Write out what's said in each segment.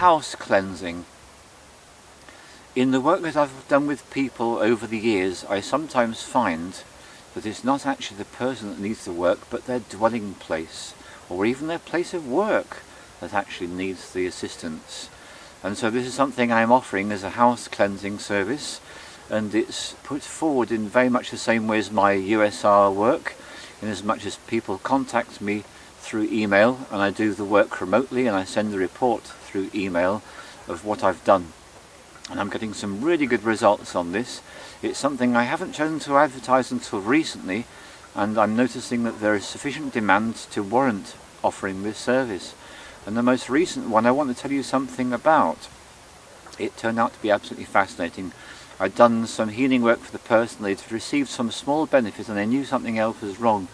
house cleansing. In the work that I've done with people over the years, I sometimes find that it's not actually the person that needs the work, but their dwelling place, or even their place of work, that actually needs the assistance. And so this is something I'm offering as a house cleansing service, and it's put forward in very much the same way as my USR work, in as much as people contact me through email, and I do the work remotely, and I send the report through email of what I've done. And I'm getting some really good results on this. It's something I haven't chosen to advertise until recently, and I'm noticing that there is sufficient demand to warrant offering this service. And the most recent one I want to tell you something about. It turned out to be absolutely fascinating. I'd done some healing work for the person, they'd received some small benefit and they knew something else was wrong.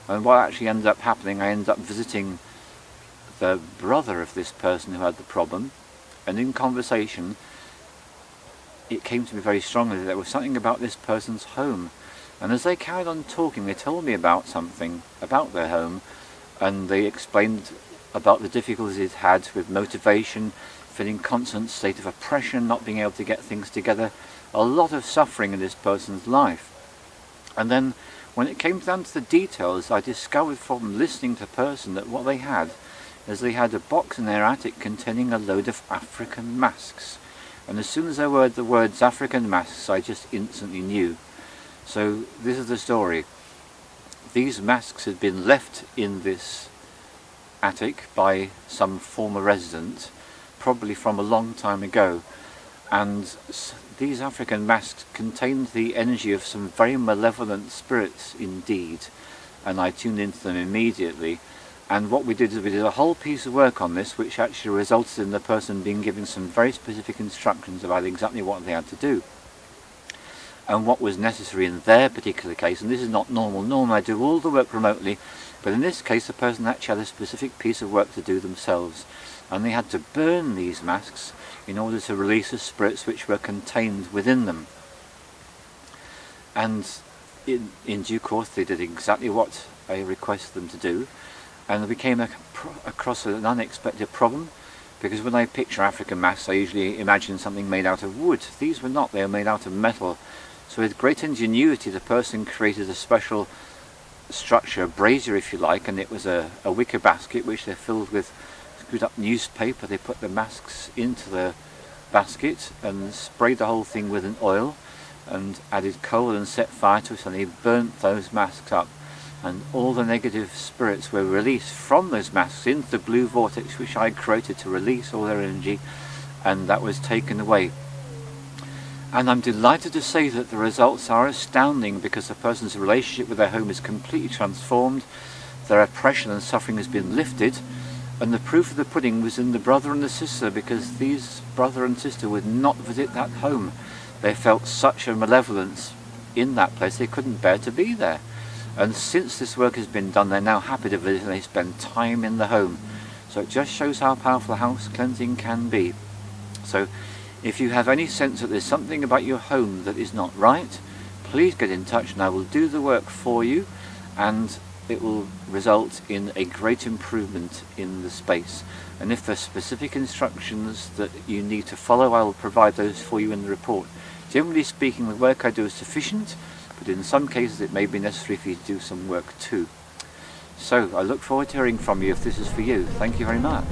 And what actually ended up happening, I ended up visiting the brother of this person who had the problem, and in conversation it came to me very strongly that there was something about this person's home. And as they carried on talking, they told me about something about their home, and they explained about the difficulties it had with motivation, feeling constant state of oppression, not being able to get things together, a lot of suffering in this person's life. And then when it came down to the details, I discovered from listening to the person that what they had is they had a box in their attic containing a load of African masks. And as soon as I heard the words African masks, I just instantly knew. So this is the story. These masks had been left in this attic by some former resident, probably from a long time ago, and these African masks contained the energy of some very malevolent spirits indeed, and I tuned into them immediately. And what we did is we did a whole piece of work on this, which actually resulted in the person being given some very specific instructions about exactly what they had to do and what was necessary in their particular case. And this is not normal. Normally I do all the work remotely, but in this case the person actually had a specific piece of work to do themselves, and they had to burn these masks in order to release the spirits which were contained within them. And in due course they did exactly what I requested them to do, and they came across an unexpected problem, because when I picture African masks I usually imagine something made out of wood. These were not, they were made out of metal. So with great ingenuity the person created a special structure, a brazier if you like, and it was a wicker basket which they filled with screwed up newspaper. They put the masks into the basket and sprayed the whole thing with an oil and added coal and set fire to it, and they burnt those masks up, and all the negative spirits were released from those masks into the blue vortex which I created to release all their energy, and that was taken away. And I'm delighted to say that the results are astounding, because the person's relationship with their home is completely transformed, their oppression and suffering has been lifted, and the proof of the pudding was in the brother and the sister, because these brother and sister would not visit that home. They felt such a malevolence in that place they couldn't bear to be there. And since this work has been done, they're now happy to visit and they spend time in the home. So it just shows how powerful house cleansing can be. So if you have any sense that there's something about your home that is not right, please get in touch and I will do the work for you, and it will result in a great improvement in the space. And if there's specific instructions that you need to follow, I will provide those for you in the report. Generally speaking, the work I do is sufficient, but in some cases it may be necessary for you to do some work too. So I look forward to hearing from you if this is for you. Thank you very much.